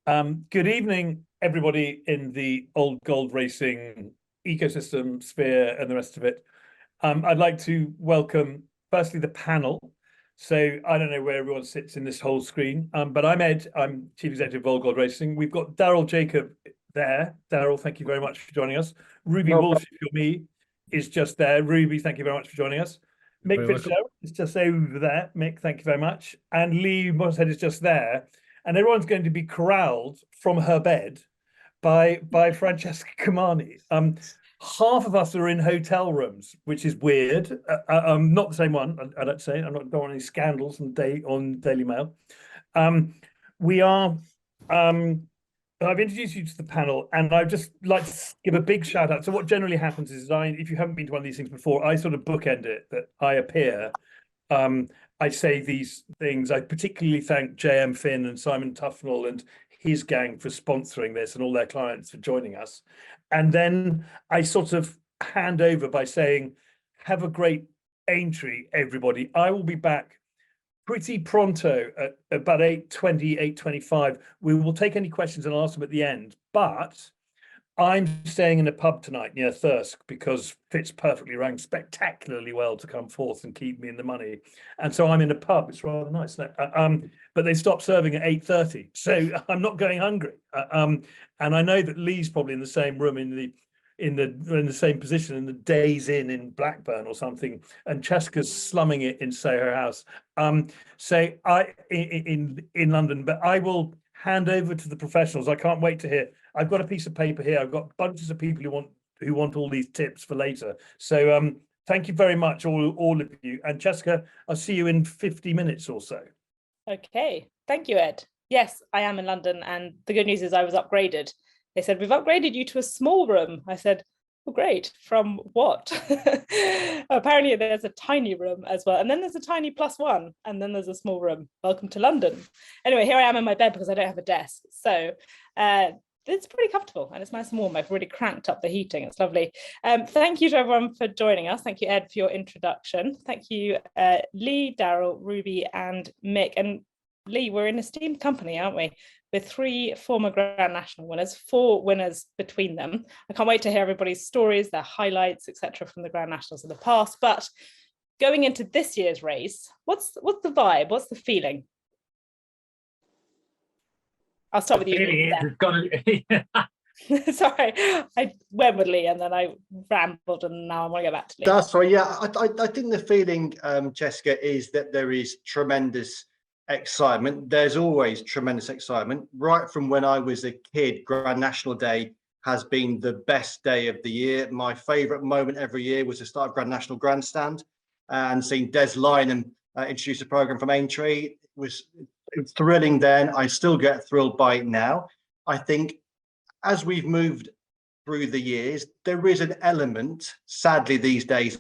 Good evening, everybody in the old gold racing ecosystem, sphere, and the rest of it. I'd like to welcome, firstly, the panel. So I don't know where everyone sits in this whole screen, but I'm Ed. I'm Chief Executive of Old Gold Racing. We've got Daryl Jacob there. Daryl, thank you very much for joining us. Ruby No Walsh, problem. if you're me, is just there. Ruby, thank you very much for joining us. Mick Very welcome. Fitzgerald is just over there. Mick, thank you very much. And Lee Mottershead is just there. And everyone's going to be corralled from her bed by Francesca Cumani. Half of us are in hotel rooms, which is weird. Not the same one, I'd like to say. Don't want any scandals on Daily Mail. We are. I've introduced you to the panel, and I'd just like to give a big shout out. So what generally happens is, if you haven't been to one of these things before, I sort of bookend it that I appear. I say these things. I particularly thank JM Finn and Simon Tufnell and his gang for sponsoring this and all their clients for joining us. And then I sort of hand over by saying, have a great Aintree, everybody. I will be back pretty pronto at about 8:20, 8:25. We will take any questions and ask them at the end. But I'm staying in a pub tonight near Thirsk because Fitz perfectly rang spectacularly well to come forth and keep me in the money. And so I'm in a pub. It's rather nice. But they stopped serving at 8:30. So I'm not going hungry. And I know that Lee's probably in the same room in the same position in the Days Inn in Blackburn or something, and Cheska's slumming it in Soho House. So I in London, but I will hand over to the professionals. I can't wait to hear. I've got a piece of paper here. I've got bunches of people who want all these tips for later. So thank you very much, all of you. And Cheska, I'll see you in 50 minutes or so. Okay, thank you, Ed. Yes, I am in London, and the good news is I was upgraded. They said, we've upgraded you to a small room. I said, oh, great. From what? Apparently there's a tiny room as well. And then there's a tiny +1. And then there's a small room. Welcome to London. Anyway, here I am in my bed because I don't have a desk. So it's pretty comfortable and it's nice and warm. I've really cranked up the heating. It's lovely. Thank you to everyone for joining us. Thank you, Ed, for your introduction. Thank you, Lee, Daryl, Ruby, and Mick. And Lee, we're an esteemed company, aren't we? With 3 former Grand National winners, 4 winners between them. I can't wait to hear everybody's stories, their highlights, etc., from the Grand Nationals in the past. But going into this year's race, what's the vibe? What's the feeling? I'll start with you. Sorry, I went with Lee and then I rambled, and now I want to go back to Lee. That's right. Yeah, I think the feeling, Jessica, is that there is tremendous excitement. There's always tremendous excitement. Right from when I was a kid, Grand National Day has been the best day of the year. My favourite moment every year was the start of Grand National Grandstand and seeing Des Lynam introduce a programme from Aintree. It was thrilling then. I still get thrilled by it now. I think as we've moved through the years, there is an element, sadly these days,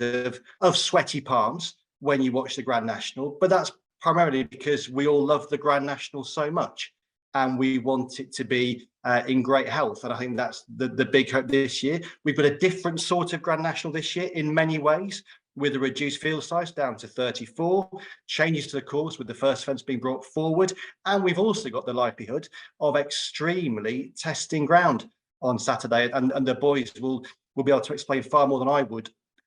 of sweaty palms when you watch the Grand National, but that's primarily because we all love the Grand National so much and we want it to be in great health. And I think that's the big hope this year. We've got a different sort of Grand National this year in many ways, with a reduced field size down to 34, changes to the course with the first fence being brought forward. And we've also got the likelihood of extremely testing ground on Saturday. And the boys will be able to explain far more than I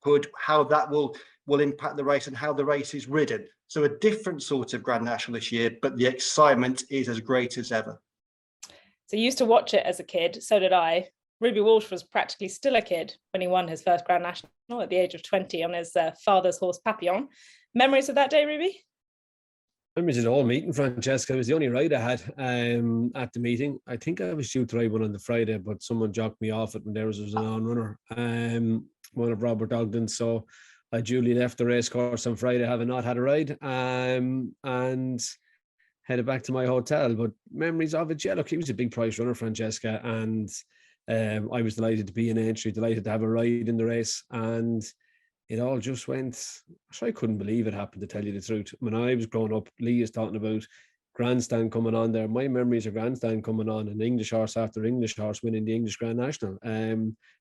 could how that will impact the race and how the race is ridden. So a different sort of Grand National this year, but the excitement is as great as ever. So you used to watch it as a kid, so did I. Ruby Walsh was practically still a kid when he won his first Grand National at the age of 20 on his father's horse Papillon. Memories of that day, Ruby? Memories of all meeting Francesca. It was the only ride I had at the meeting. I think I was due to ride one on the Friday, but someone jocked me off it when there was an on-runner, one of Robert Ogden's. So I duly left the race course on Friday, having not had a ride, and headed back to my hotel. But memories of it, yeah, look, he was a big prize runner, Francesca, and I was delighted to be in Aintree, delighted to have a ride in the race, and it all just went. I couldn't believe it happened, to tell you the truth. When I was growing up, Lee is talking about Grandstand coming on there. My memories of Grandstand coming on and English horse after English horse winning the English Grand National.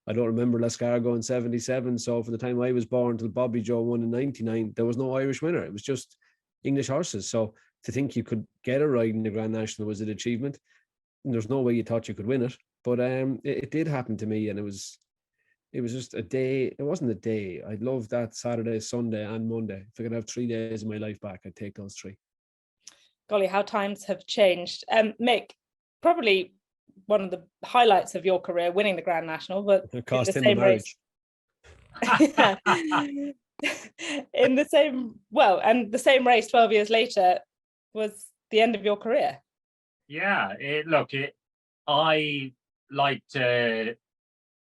I don't remember Lascargo in 77. So for the time I was born till Bobby Joe won in 99, there was no Irish winner. It was just English horses. So to think you could get a ride in the Grand National was an achievement. there's no way you thought you could win it. But it did happen to me, and it was just a day. It wasn't a day. I'd love that Saturday, Sunday, and Monday. If I could have 3 days of my life back, I'd take those 3. Golly, how times have changed. Mick, probably one of the highlights of your career, winning the Grand National, but It cost the him a same race. marriage. In the same, well, and the same race 12 years later was the end of your career. Yeah, I like to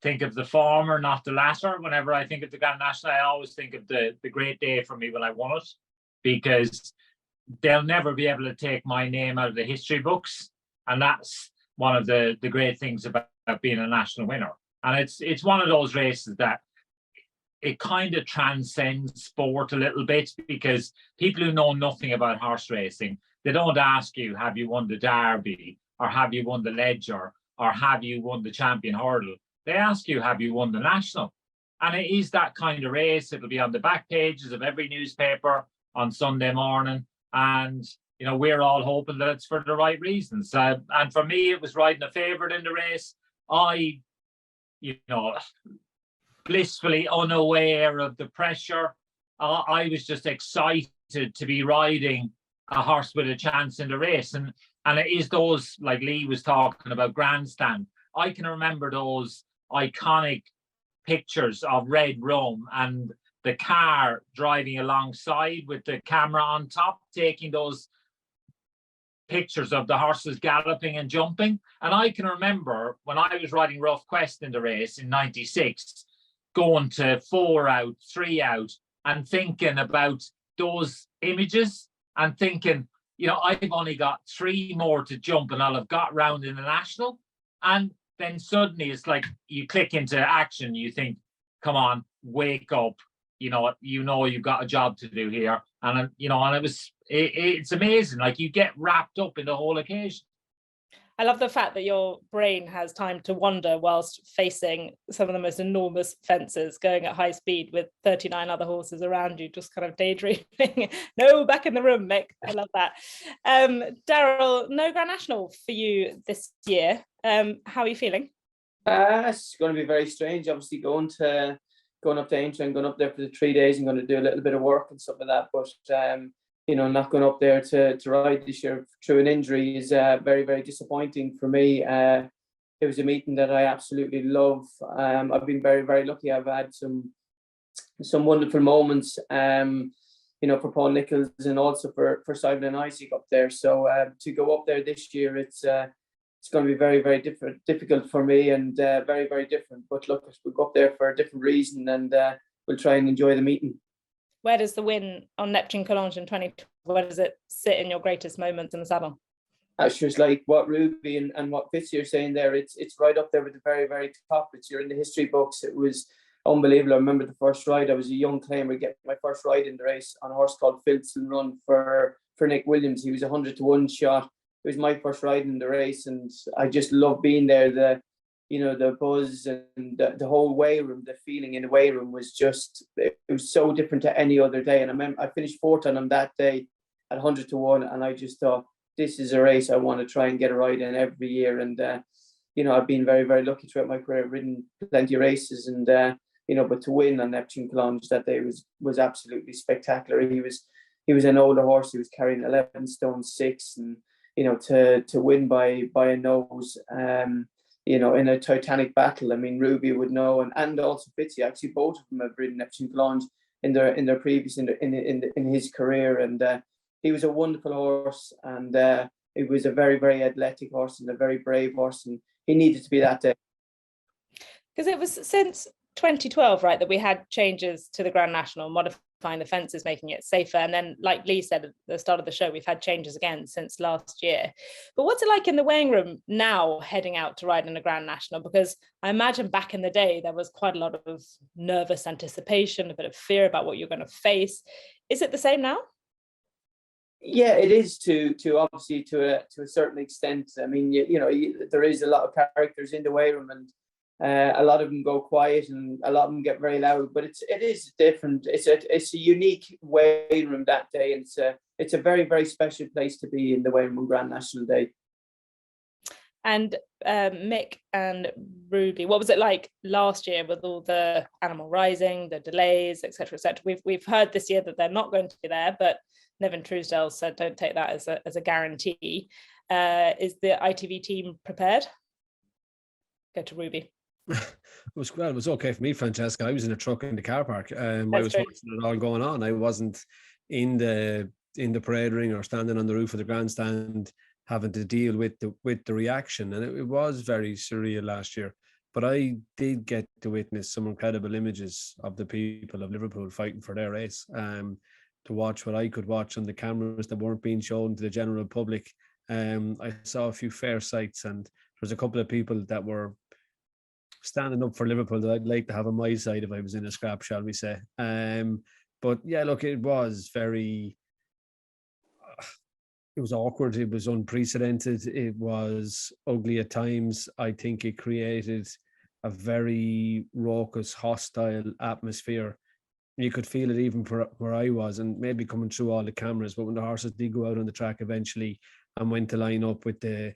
think of the former, not the latter. Whenever I think of the Grand National, I always think of the great day for me when I won it, because they'll never be able to take my name out of the history books. And that's one of the great things about being a national winner. And it's one of those races that it kind of transcends sport a little bit, because people who know nothing about horse racing, they don't ask you, have you won the Derby, or have you won the Leger, or have you won the Champion Hurdle? They ask you, have you won the National? And it is that kind of race. It'll be on the back pages of every newspaper on Sunday morning. And, you know, we're all hoping that it's for the right reasons. And for me, it was riding a favourite in the race. I, you know, blissfully unaware of the pressure. I was just excited to be riding a horse with a chance in the race. And it is those, like Lee was talking about, grandstand. I can remember those iconic pictures of Red Rome and the car driving alongside with the camera on top, taking those pictures of the horses galloping and jumping. And I can remember when I was riding Rough Quest in the race in 96, going to 4 out, 3 out, and thinking about those images and thinking, you know, I've only got 3 more to jump and I'll have got round in the National. And then suddenly it's like you click into action. You think, come on, wake up. You know you've got a job to do here. And, you know, and it's amazing. Like, you get wrapped up in the whole occasion. I love the fact that your brain has time to wander whilst facing some of the most enormous fences, going at high speed with 39 other horses around you, just kind of daydreaming. No, back in the room, Mick. I love that. Daryl, no Grand National for you this year. How are you feeling? It's going to be very strange. Obviously, going up to Aintree and going up there for the 3 days and going to do a little bit of work and stuff like that. But you know, not going up there to ride this year through an injury is very, very disappointing for me. It was a meeting that I absolutely love. I've been very, very lucky. I've had some wonderful moments, you know, for Paul Nichols and also for Simon and Isaac up there. So to go up there this year, it's going to be very, very difficult for me, and very, very different. But look, we'll go up there for a different reason, and we'll try and enjoy the meeting. Where does the win on Neptune Collonges in 2020, where does it sit in your greatest moments in the saddle? That's just like what Ruby and what Fitz are saying there. It's right up there with the very, very top. You're in the history books. It was unbelievable. I remember the first ride. I was a young claimer, get my first ride in the race on a horse called Filson Run for Nick Williams. He was 100-to-1 shot. It was my first ride in the race, and I just loved being there. The buzz and the whole weigh room, the feeling in the weigh room was just, it was so different to any other day. And I remember I finished 4th on him that day at 100-to-1, and I just thought, this is a race I want to try and get a ride in every year. And you know, I've been very, very lucky throughout my career. I've ridden plenty of races, and you know, but to win on Neptune Collonges that day was absolutely spectacular. He was an older horse. He was carrying 11 stone 6, and you know, to win by a nose, you know, in a titanic battle. I mean, Ruby would know, and also Fitzy. Actually, both of them have ridden Neptune Collonges in their previous in his career, and he was a wonderful horse, and it was a very, very athletic horse and a very brave horse, and he needed to be that day. Because it was since 2012, right, that we had changes to the Grand National, modifying the fences, making it safer. And then, like Lee said at the start of the show, we've had changes again since last year. But what's it like in the weighing room now, heading out to ride in a Grand National? Because I imagine back in the day, there was quite a lot of nervous anticipation, a bit of fear about what you're going to face. Is it the same now? Yeah, it is to obviously to a certain extent. I mean, you know, there is a lot of characters in the weigh room, and a lot of them go quiet, and a lot of them get very loud. But it is different. It's a unique weigh room that day, and it's a very, very special place to be in the weigh room on Grand National Day. And Mick and Ruby, what was it like last year with all the Animal Rising, the delays, etc., etc.? We've heard this year that they're not going to be there, but Nevin Truesdale said don't take that as a guarantee. Is the ITV team prepared? Go to Ruby. It was okay for me, Francesca. I was in a truck in the car park. I That's was true. watching it all going on. I wasn't in the parade ring or standing on the roof of the grandstand having to deal with the reaction, and it was very surreal last year. But I did get to witness some incredible images of the people of Liverpool fighting for their race. To watch what I could watch on the cameras that weren't being shown to the general public. I saw a few fair sights, and there was a couple of people that were standing up for Liverpool that I'd like to have on my side if I was in a scrap, shall we say. But yeah, look, it was very, it was awkward. It was unprecedented. It was ugly at times. I think it created a very raucous, hostile atmosphere. You could feel it even for where I was, and maybe coming through all the cameras. But when the horses did go out on the track eventually and went to line up with the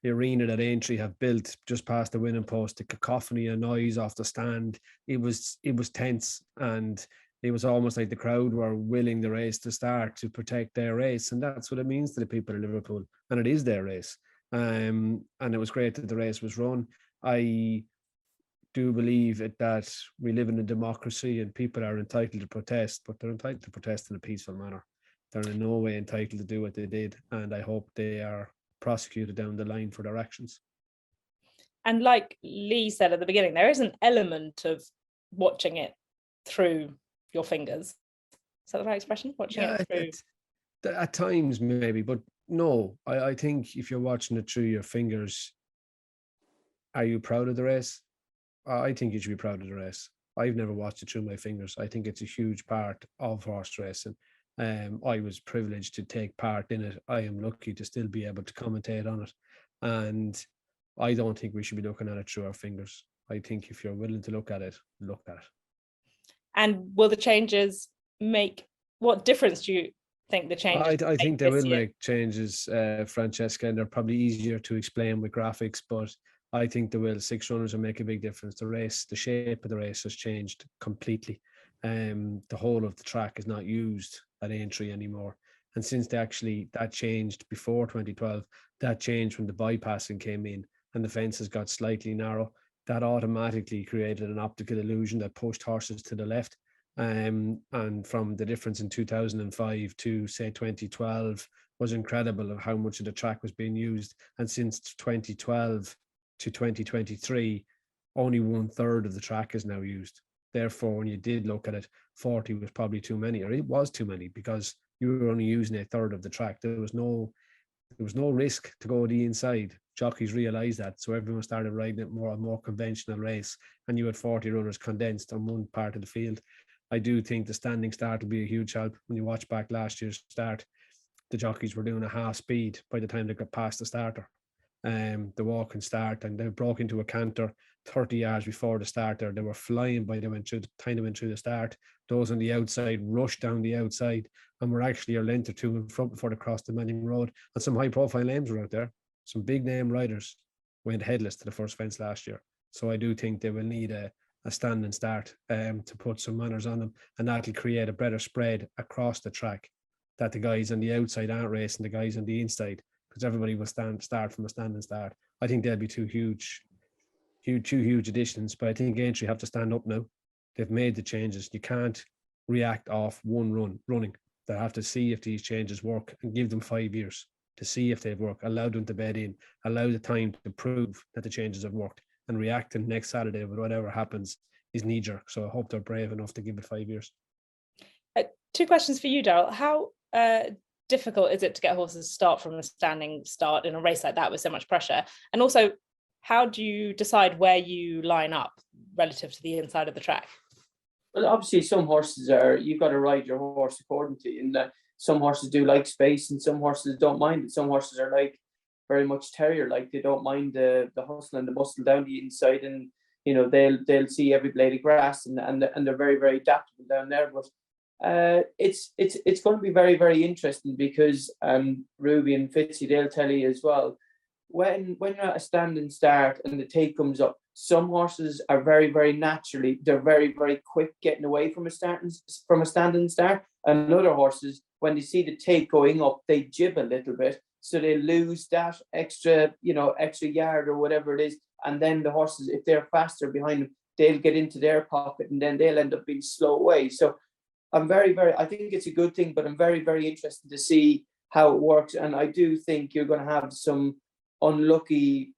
arena that Aintree have built just past the winning post, the cacophony of noise off the stand, it was tense, and it was almost like the crowd were willing the race to start to protect their race, and that's what it means to the people of Liverpool, and it is their race. And it was great that the race was run. I do believe that we live in a democracy and people are entitled to protest, but they're entitled to protest in a peaceful manner. They're in no way entitled to do what they did, and I hope they are prosecuted down the line for their actions. And like Lee said at the beginning, there is an element of watching it through your fingers. Is that the right expression? Watching it through. At times maybe, but no, I think if you're watching it through your fingers, are you proud of the race? I think you should be proud of the race. I've never watched it through my fingers. I think it's a huge part of horse racing. I was privileged to take part in it. I am lucky to still be able to commentate on it. And I don't think we should be looking at it through our fingers. I think if you're willing to look at it, look at it. And will the changes make, what difference do you think the changes I think they will year? make changes, Francesca, and they're probably easier to explain with graphics, but I think they will. 6 runners will make a big difference. The shape of the race has changed completely. The whole of the track is not used at Aintree anymore. And since that changed before 2012, that changed when the bypassing came in and the fences got slightly narrow. That automatically created an optical illusion that pushed horses to the left. And from the difference in 2005 to say 2012 was incredible of how much of the track was being used. And since 2012 to 2023, only 1/3 of the track is now used. Therefore, when you did look at it, 40 was probably too many, or it was too many, because you were only using 1/3 of the track. There was no risk to go the inside. Jockeys realised that, so everyone started riding it a more conventional race, and you had 40 runners condensed on one part of the field. I do think the standing start will be a huge help. When you watch back last year's start, the jockeys were doing a half speed by the time they got past the starter. The walk and start, and they broke into a canter 30 yards before the starter. They were flying by the time they went through the start. Those on the outside rushed down the outside and were actually a length or two in front before they crossed the Manning Road. And some high profile names were out there. Some big name riders went headless to the first fence last year. So I do think they will need a standing start to put some manners on them, and that'll create a better spread across the track, that the guys on the outside aren't racing the guys on the inside, because everybody will start from a standing start. I think they'll be two huge additions, but I think Aintree have to stand up now. They've made the changes. You can't react off one running. They have to see if these changes work and give them 5 years to see if they work. Allow them to bed in, allow the time to prove that the changes have worked, and reacting next Saturday with whatever happens is knee-jerk. So I hope they're brave enough to give it 5 years. 2 questions for you, Daryl. How difficult is it to get horses to start from a standing start in a race like that with so much pressure? And also, how do you decide where you line up relative to the inside of the track? Well, obviously, some horses you've got to ride your horse according to, and some horses do like space, and some horses don't mind it. Some horses are like very much terrier, like they don't mind the hustle and the bustle down the inside, and they'll see every blade of grass, and they're very, very adaptable down there. But it's going to be very, very interesting, because Ruby and Fitzy, they'll tell you as well, when you're at a standing start and the tape comes up, some horses are very, very naturally, they're very, very quick getting away from a standing start. And other horses, when they see the tape going up, they jib a little bit. So they lose that extra yard or whatever it is. And then the horses, if they're faster behind them, they'll get into their pocket and then they'll end up being slow away. So I'm I think it's a good thing, but I'm very, very interested to see how it works. And I do think you're going to have some unlucky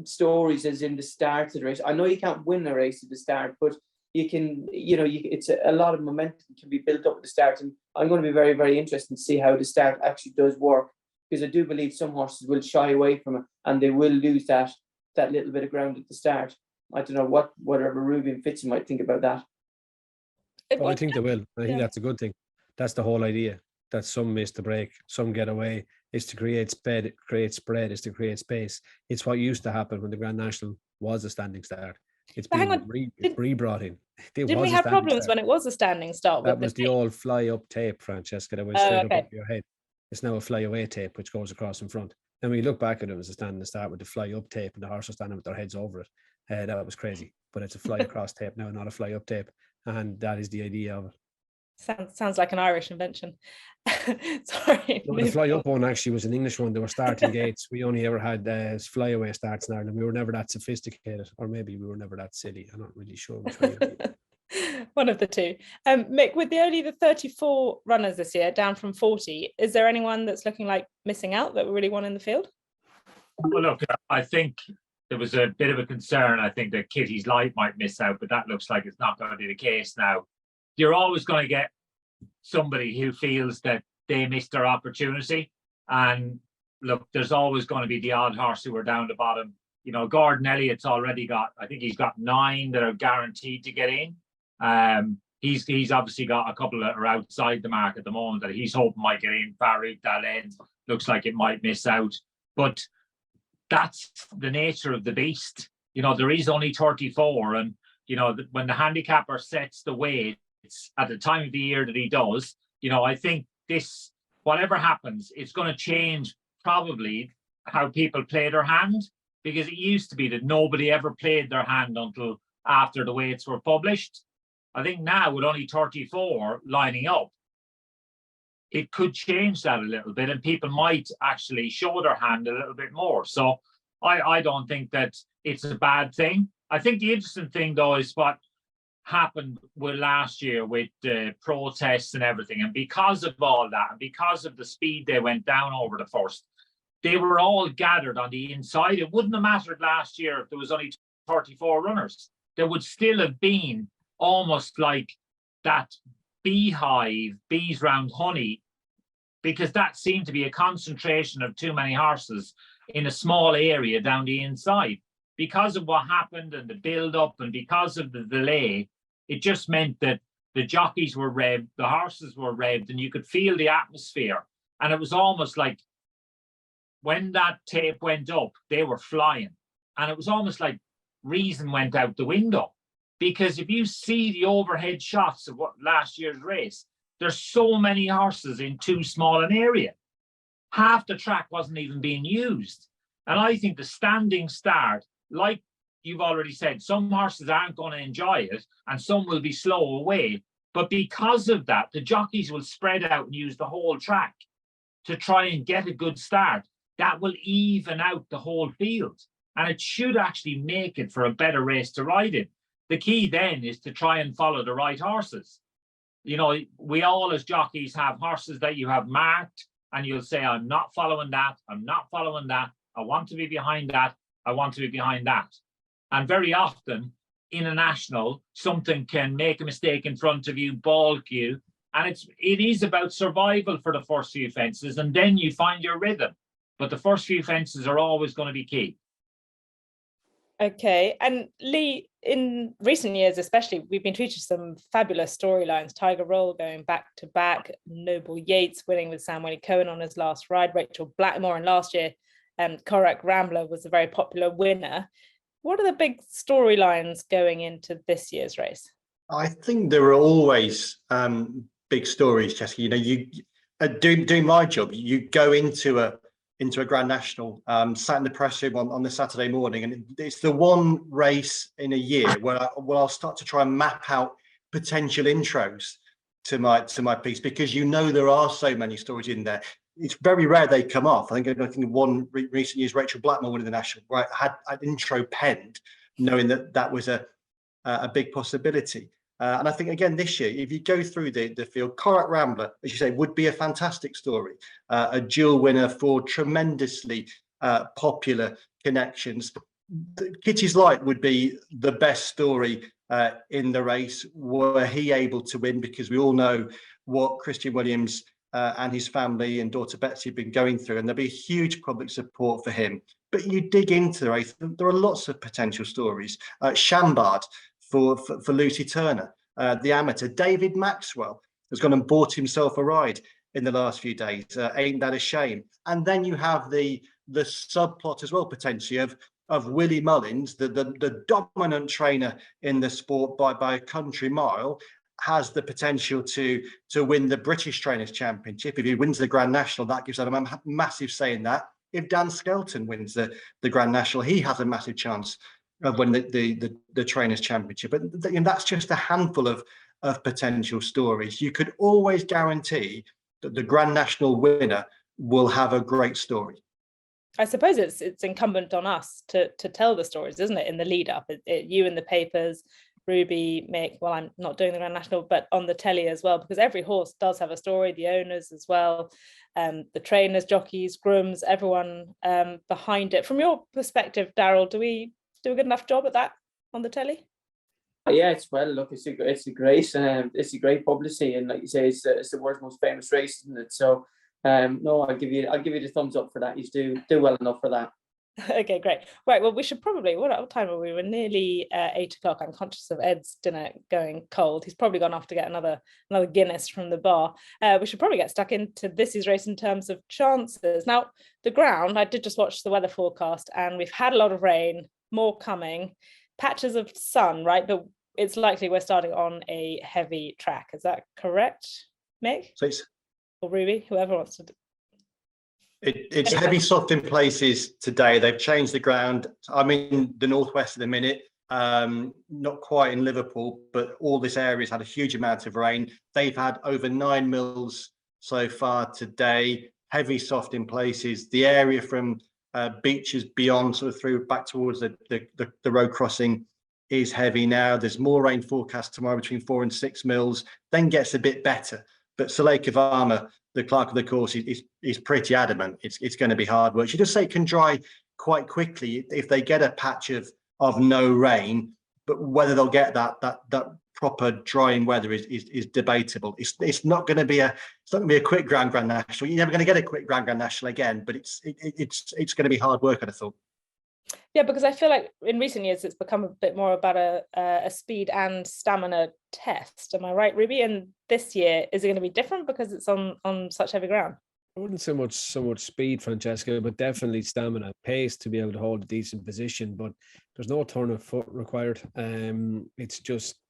stories as in the start of the race. I know you can't win a race at the start, but you can, it's a lot of momentum can be built up at the start. And I'm going to be very, very interested to see how the start actually does work, because I do believe some horses will shy away from it and they will lose that little bit of ground at the start. I don't know whatever Ruby and Fitzy might think about that. I think they will. I think that's a good thing. That's the whole idea, that some miss the break, some get away. It's to create spread, it's to create space. It's what used to happen when the Grand National was a standing start. It's been re-brought in. Didn't we have problems when it was a standing start? That was the old fly-up tape, Francesca, that went straight up over your head. It's now a fly-away tape, which goes across in front. And when you look back at it, was a standing start with the fly-up tape and the horse was standing with their heads over it. That was crazy. But it's a fly-across tape now, not a fly-up tape. And that is the idea of it. Sounds like an Irish invention. Sorry. No, the fly-up one actually was an English one. They were starting gates. We only ever had fly-away starts in Ireland. We were never that sophisticated, or maybe we were never that silly. I'm not really sure which one. One of the two. Mick, with only the 34 runners this year, down from 40, is there anyone that's looking like missing out that we really want in the field? Well, look, I think there was a bit of a concern. I think that Kitty's Light might miss out, but that looks like it's not going to be the case now. You're always going to get somebody who feels that they missed their opportunity. And look, there's always going to be the odd horse who are down the bottom. Gordon Elliott's already got, I think he's got 9 that are guaranteed to get in. He's obviously got a couple that are outside the mark at the moment that he's hoping might get in. Farouk Dalend looks like it might miss out. But that's the nature of the beast. There is only 34, and when the handicapper sets the weights at the time of the year that he does, I think this, whatever happens, it's going to change probably how people play their hand, because it used to be that nobody ever played their hand until after the weights were published. I think now with only 34 lining up, it could change that a little bit, and people might actually show their hand a little bit more. So I don't think that it's a bad thing. I think the interesting thing, though, is what happened with last year with the protests and everything. And because of all that, and because of the speed they went down over the first, they were all gathered on the inside. It wouldn't have mattered last year if there was only 34 runners. There would still have been almost like that beehive, bees round honey, because that seemed to be a concentration of too many horses in a small area down the inside. Because of what happened and the build-up and because of the delay, it just meant that the jockeys were revved, the horses were revved, and you could feel the atmosphere. And it was almost like when that tape went up, they were flying. And it was almost like reason went out the window. Because if you see the overhead shots of what last year's race, there's so many horses in too small an area. Half the track wasn't even being used. And I think the standing start, like you've already said, some horses aren't going to enjoy it and some will be slow away. But because of that, the jockeys will spread out and use the whole track to try and get a good start. That will even out the whole field. And it should actually make it for a better race to ride in. The key then is to try and follow the right horses. We all as jockeys have horses that you have marked and you'll say, I'm not following that. I'm not following that. I want to be behind that. I want to be behind that. And very often in a national, something can make a mistake in front of you, balk you. And it is about survival for the first few fences. And then you find your rhythm. But the first few fences are always going to be key. Okay. And Lee, in recent years, especially, we've been treated to some fabulous storylines. Tiger Roll going back to back, Noble Yates winning with Sam Willie Cohen on his last ride, Rachel Blackmore, and last year, Korak Rambler was a very popular winner. What are the big storylines going into this year's race? I think there are always big stories, Jessica. You doing my job, you go into a into a Grand National, sat in the press room on the Saturday morning, and it's the one race in a year where I'll start to try and map out potential intros to my piece, because there are so many stories in there. It's very rare they come off. I think one recent years, Rachel Blackmore winning the National, right, had an intro penned, knowing that was a big possibility. And I think, again, this year, if you go through the field, Corach Rambler, as you say, would be a fantastic story. A dual winner for tremendously popular connections. Kitty's Light would be the best story in the race. Were he able to win? Because we all know what Christian Williams and his family and daughter Betsy have been going through, and there'll be huge public support for him. But you dig into the race, there are lots of potential stories. Chambard for Lucy Turner, the amateur. David Maxwell has gone and bought himself a ride in the last few days. Ain't that a shame? And then you have the subplot as well, potentially, of Willie Mullins, the dominant trainer in the sport by a country mile, has the potential to win the British Trainers Championship. If he wins the Grand National, that gives him a massive say in that. If Dan Skelton wins the Grand National, he has a massive chance of winning the Trainers Championship. But that's just a handful of potential stories. You could always guarantee that the Grand National winner will have a great story. I suppose it's incumbent on us to tell the stories, isn't it, in the lead up? You in the papers, Ruby, Mick, well, I'm not doing the Grand National, but on the telly as well, because every horse does have a story, the owners as well, the trainers, jockeys, grooms, everyone behind it. From your perspective, Daryl, do we do a good enough job at that on the telly? Yeah, it's look, it's a great publicity, and like you say, it's the world's most famous race, isn't it? So no, I'll give you the thumbs up for that. You do well enough for that. Okay, great. Right, well, we should probably, what time are we? We're nearly 8 o'clock. I'm conscious of Ed's dinner going cold. He's probably gone off to get another Guinness from the bar. We should probably get stuck into this year's race in terms of chances. Now, the ground, I did just watch the weather forecast, and we've had a lot of rain, more coming, patches of sun, right? But it's likely we're starting on a heavy track. Is that correct, Mick? Please. Or Ruby, whoever wants to do. It's heavy soft in places today. They've changed the ground. I'm in the northwest at the minute, not quite in Liverpool, but all this area's had a huge amount of rain. They've had over 9 mils so far today. Heavy soft in places. The area from beaches beyond, sort of through back towards the road crossing, is heavy now. There's more rain forecast tomorrow, between 4 and 6 mils. Then gets a bit better. But Soleil Kavama, the clerk of the course, is pretty adamant it's going to be hard work. She does say it can dry quite quickly if they get a patch of no rain, but whether they'll get that proper drying weather is debatable. It's not going to be a quick Grand National. You're never going to get a quick Grand National again, but it's going to be hard work, I'd have thought. Yeah, because I feel like in recent years it's become a bit more about a speed and stamina test. Am I right, Ruby? And this year, is it going to be different because it's on such heavy ground? I wouldn't say so much speed, Francesca, but definitely stamina, pace to be able to hold a decent position. But there's no turn of foot required. It's just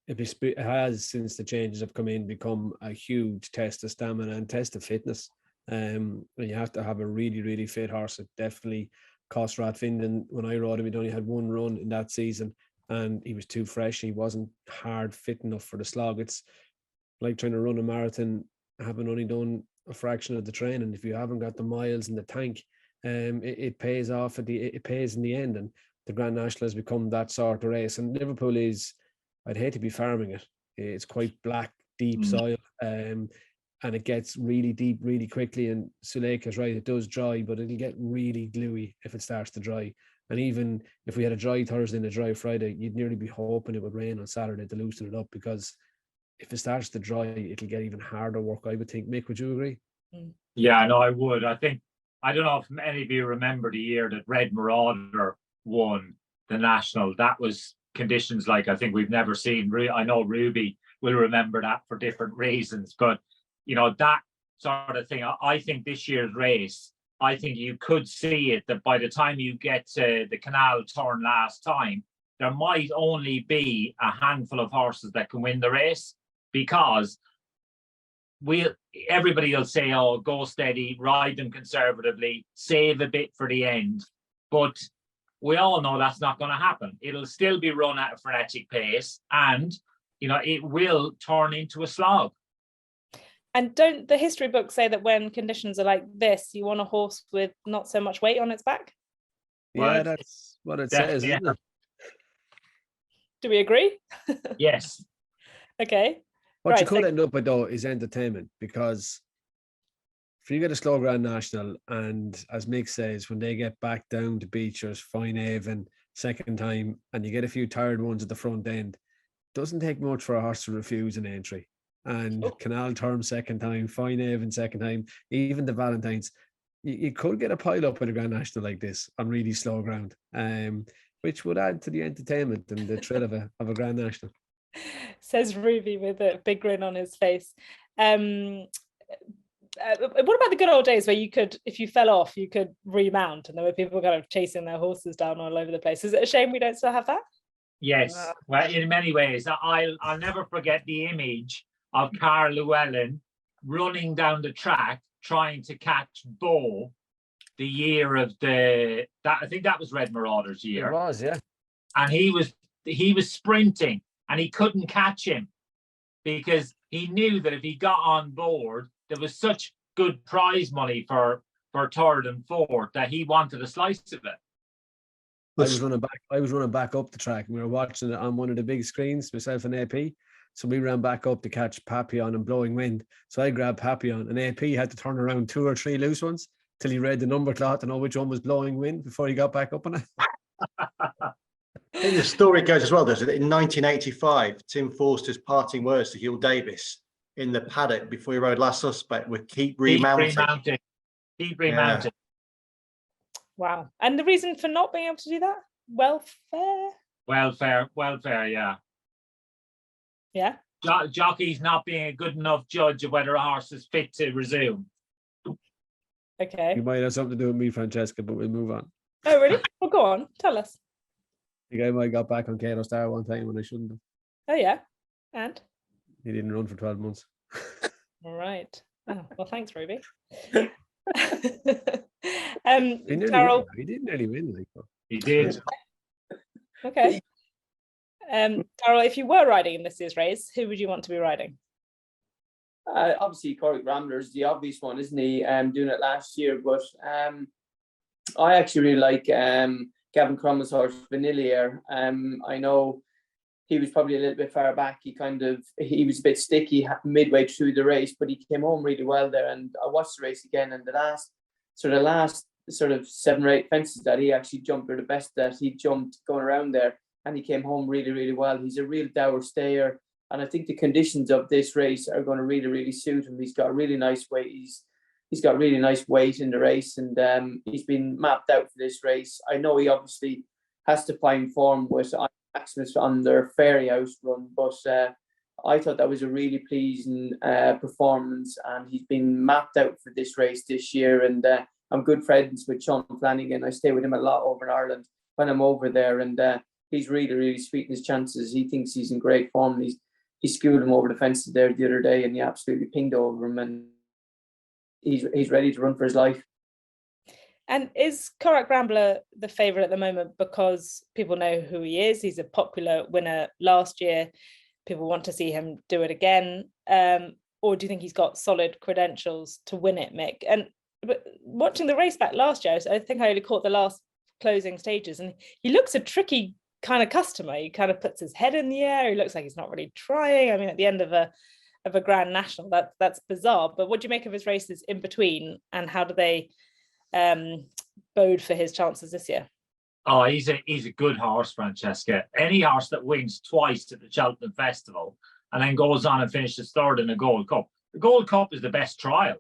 it has, since the changes have come in, become a huge test of stamina and test of fitness. And you have to have a really, really fit horse. It definitely cost Rathfinden. When I rode him, he'd only had one run in that season, and he was too fresh. He wasn't hard fit enough for the slog. It's like trying to run a marathon, having only done a fraction of the training. If you haven't got the miles in the tank, it pays off it pays in the end. And the Grand National has become that sort of race. And Liverpool is, I'd hate to be farming it. It's quite black, deep soil. And it gets really deep really quickly. And Suleika's right, it does dry, but it'll get really gluey if it starts to dry. And even if we had a dry Thursday and a dry Friday, you'd nearly be hoping it would rain on Saturday to loosen it up, because if it starts to dry, it'll get even harder work, I would think. Mick, would you agree? Yeah, no, I would. I don't know if any of you remember the year that Red Marauder won the National. That was conditions like I think we've never seen. I know Ruby will remember that for different reasons, but you know, that sort of thing. I think this year's race, I think you could see it that by the time you get to the Canal Turn last time, there might only be a handful of horses that can win the race, because everybody will say, oh, go steady, ride them conservatively, save a bit for the end. But we all know that's not going to happen. It'll still be run at a frenetic pace, and it will turn into a slog. And don't the history books say that when conditions are like this, you want a horse with not so much weight on its back? Yeah, that's what it says, isn't it? Do we agree? Yes. Okay. What you could end up with, though, is entertainment, because if you get a slow Grand National, and as Mick says, when they get back down to Beechers, Finehaven, second time, and you get a few tired ones at the front end, doesn't take much for a horse to refuse an entry. And Canal Term second time, Finehaven second time, even the Valentines, you could get a pile up with a Grand National like this on really slow ground, which would add to the entertainment and the thrill of a Grand National. Says Ruby with a big grin on his face. What about the good old days where you could, if you fell off, you could remount, and there were people kind of chasing their horses down all over the place? Is it a shame we don't still have that? Yes. Well, in many ways, I'll never forget the image of Carl Llewellyn running down the track trying to catch Bo the year of I think that was Red Marauder's year. It was, yeah. And he was sprinting and he couldn't catch him because he knew that if he got on board, there was such good prize money for third and fourth that he wanted a slice of it. I was running back up the track, and we were watching it on one of the big screens, myself and AP. So we ran back up to catch Papillon and Blowing Wind. So I grabbed Papillon, and AP had to turn around 2 or 3 loose ones till he read the number cloth to know which one was Blowing Wind before he got back up on it. I think the story goes as well, doesn't it? In 1985, Tim Forster's parting words to Hugh Davis in the paddock before he rode Last Suspect were keep remounting. Keep remounting. Wow. And the reason for not being able to do that? Welfare, yeah. Yeah. Jockey's not being a good enough judge of whether a horse is fit to resume. Okay. You might have something to do with me, Francesca, but we'll move on. Oh, really? Well, go on. Tell us. The guy might got back on Kato Star one time when I shouldn't have. Oh, yeah. And? He didn't run for 12 months. All right. Oh, well, thanks, Ruby. Daryl, he did nearly win. Like, he did. Okay. Daryl, if you were riding in this year's race, who would you want to be riding? Obviously, Cork Rambler's the obvious one, isn't he? Doing it last year, but I actually really like Gavin Crummel's horse, Vanillier. I know he was probably a little bit far back. He was a bit sticky midway through the race, but he came home really well there. And I watched the race again, and the last 7 or 8 fences that he actually jumped, or the best that he jumped going around there, and he came home really, really well. He's a real dour stayer, and I think the conditions of this race are going to really, really suit him. He's got a really nice weight. He's got really nice weight in the race, and he's been mapped out for this race. I know he obviously has to find form with Maximus on their Fairy House run, but I thought that was a really pleasing performance, and he's been mapped out for this race this year. And I'm good friends with Sean Flanagan. I stay with him a lot over in Ireland when I'm over there, and he's really, really sweetened his chances. He thinks he's in great form. He schooled him over the fences there the other day, and he absolutely pinged over him, and he's ready to run for his life. And is Corach Rambler the favourite at the moment because people know who he is? He's a popular winner last year. People want to see him do it again. Or do you think he's got solid credentials to win it, Mick? But watching the race back last year, I think I only caught the last closing stages, and he looks a tricky kind of customer. He kind of puts his head in the air. He looks like he's not really trying. I mean, at the end of a Grand National, that's bizarre. But what do you make of his races in between, and how do they bode for his chances this year? Oh, he's a good horse, Francesca. Any horse that wins twice at the Cheltenham Festival and then goes on and finishes third in the Gold Cup. The Gold Cup is the best trial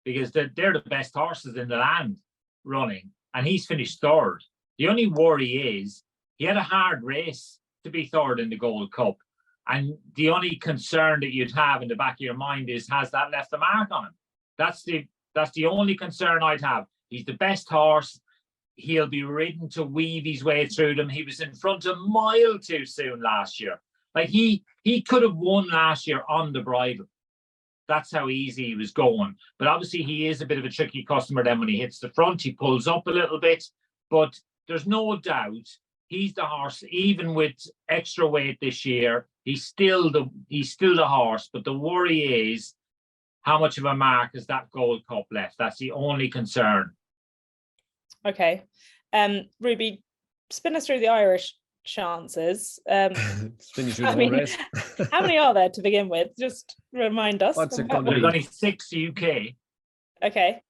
because they're the best horses in the land running, and he's finished third. The only worry is he had a hard race to be third in the Gold Cup, and the only concern that you'd have in the back of your mind is, has that left a mark on him? That's the only concern I'd have. He's the best horse. He'll be ridden to weave his way through them. He was in front a mile too soon last year. Like he could have won last year on the bridle. That's how easy he was going. But obviously he is a bit of a tricky customer then when he hits the front. He pulls up a little bit, but there's no doubt he's the horse, even with extra weight this year. He's still the horse, but the worry is how much of a mark is that Gold Cup left? That's the only concern. Okay. Ruby, spin us through the Irish chances. Spin you through the I whole mean, race. how many are there to begin with? Just remind us. What's it About gonna There's be? only 6 UK. Okay.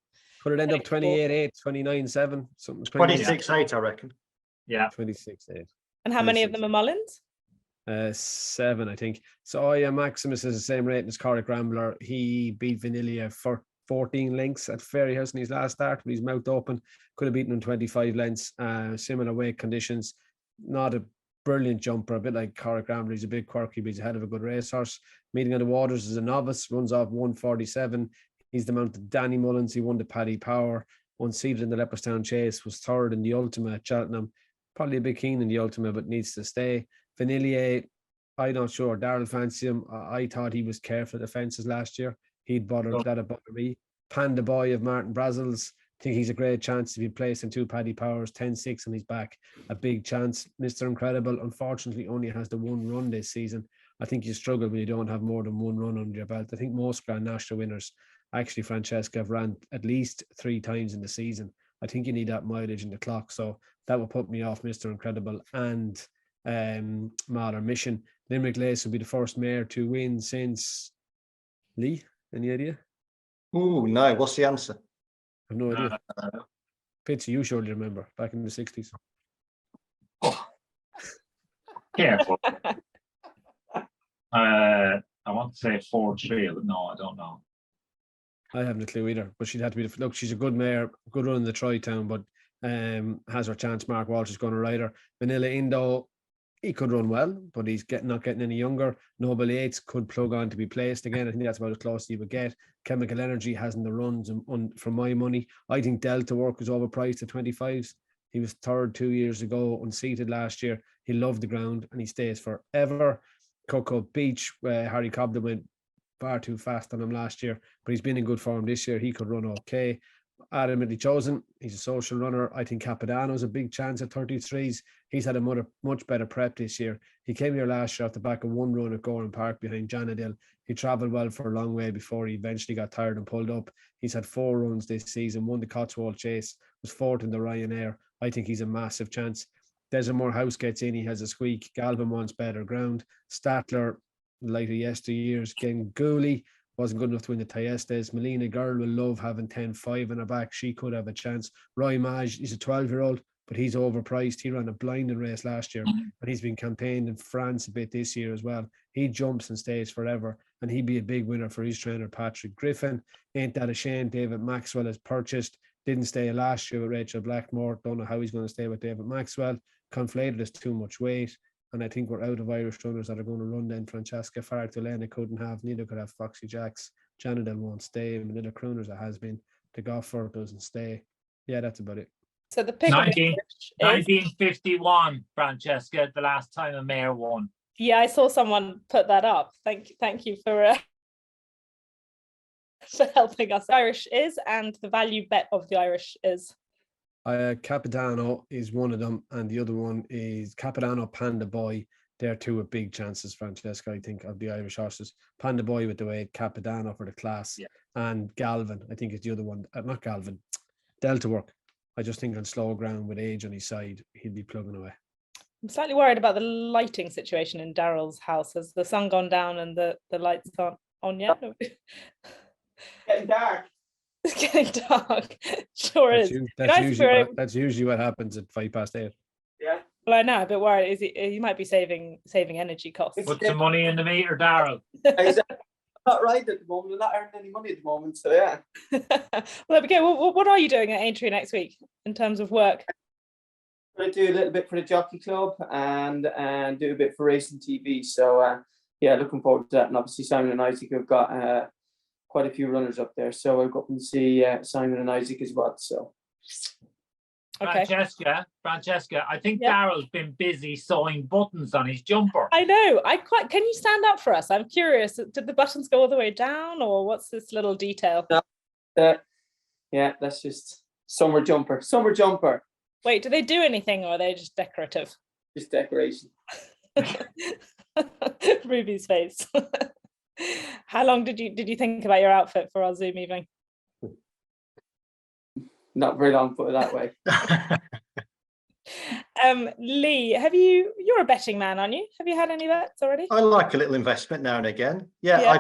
Could it end up 28-8, 29-7, something crazy? 26-8, I reckon. Yeah. 26-8. And how many of them are Mullins? 7, I think. So Maximus is the same rating as Corrick Rambler. He beat Vanilla for 14 lengths at Fairyhouse in his last start, but he's mouth open. Could have beaten him 25 lengths. Similar weight conditions. Not a brilliant jumper, a bit like Corrick Rambler. He's a bit quirky, but he's a head of a good racehorse. Meeting on the Waters is a novice, runs off 147. He's the mount of Danny Mullins. He won the Paddy Power, won seated in the Leopardstown Chase, was third in the Ultima at Cheltenham. Probably a bit keen in the Ultima, but needs to stay. Vanillier, I'm not sure. Daryl fancy him. I thought he was careful at the fences last year. He'd bothered that about me. Panda Boy of Martin Brazel's. I think he's a great chance to be placed in 2 Paddy Powers, 10-6 on his back. A big chance. Mr. Incredible, unfortunately, only has the 1 run this season. I think you struggle when you don't have more than 1 run under your belt. I think most Grand National winners, actually Francesca, have ran at least 3 times in the season. I think you need that mileage in the clock. So that will put me off Mr. Incredible and Mahler Mission. Limerick Lace will be the first mare to win since Lee. Any idea? Oh no, what's the answer? I have no idea. Pitsy, you surely remember back in the 60s. Careful. I want to say 4-3, but no, I don't know. I haven't a clue either, but she'd have to be look, she's a good mare, good run in the Tri-Town, but has her chance. Mark Walsh is going to ride her. Vanilla Indo, he could run well, but he's not getting any younger. Noble Yates could plug on to be placed again. I think that's about as close as he would get. Chemical Energy hasn't the runs for my money. I think Delta Work is overpriced at 25s. He was third 2 years ago, unseated last year. He loved the ground and he stays forever. Cocoa Beach, Harry Cobden went far too fast on him last year, but he's been in good form this year. He could run okay. Adamantly Chosen, he's a social runner. I think Capadano's a big chance at 33s. He's had a much better prep this year. He came here last year off the back of 1 run at Goran Park behind Janadil. He travelled well for a long way before he eventually got tired and pulled up. He's had 4 runs this season, won the Cotswold Chase, was 4th in the Ryanair. I think he's a massive chance. Desert Moor House gets in, he has a squeak. Galvin wants better ground. Statler, like the yesteryears, Genguli wasn't good enough to win the Tayestes. Melina Girl will love having 10-5 in her back. She could have a chance. Roy Maj, he's a 12-year-old, but he's overpriced. He ran a blinding race last year, and he's been campaigned in France a bit this year as well. He jumps and stays forever, and he'd be a big winner for his trainer, Patrick Griffin. Ain't that a shame? David Maxwell has purchased. Didn't stay last year with Rachel Blackmore. Don't know how he's going to stay with David Maxwell. Conflated is too much weight. And I think we're out of Irish runners that are going to run then. Francesca Farrell couldn't have, neither could have Foxy Jacks. Janadel won't stay. Manila Crooners, it has been. The Goffer doesn't stay. Yeah, that's about it. So the pick 1951, Francesca, the last time a mare won. Yeah, I saw someone put that up. Thank you for helping us. Irish is, and the value bet of the Irish is. Capitano is one of them, and the other one is Capitano, Panda Boy. They're 2 with big chances, Francesca, I think, of the Irish horses. Panda Boy with the weight, Capitano for the class, and Galvin, I think, is the other one. Not Galvin, Delta Work. I just think on slow ground with age on his side, he'll be plugging away. I'm slightly worried about the lighting situation in Daryl's house. Has the sun gone down and the lights aren't on yet? Getting dark. It's getting dark. Sure is. That's usually what happens at 8:05. Yeah. Well, I know, a bit worried. He might be saving energy costs. Put some money in the meter, Daryl. Exactly. Not right at the moment. We're not earning any money at the moment. So yeah. Well, there we go. What are you doing at Aintree next week in terms of work? I do a little bit for the Jockey Club and do a bit for Racing TV. So yeah, looking forward to that. And obviously Simon and Isaac have got quite a few runners up there. So I'll go up and see Simon and Isaac as well. So Okay. Francesca, I think Yeah. Daryl's been busy sewing buttons on his jumper. I know. Can you stand up for us? I'm curious. Did the buttons go all the way down, or what's this little detail? No. Yeah, that's just summer jumper. Summer jumper. Wait, do they do anything, or are they just decorative? Just decoration. Ruby's face. How long did you think about your outfit for our Zoom evening? Not very long, put it that way. Lee, you're a betting man, aren't you? Have you had any bets already? I like a little investment now and again. Yeah.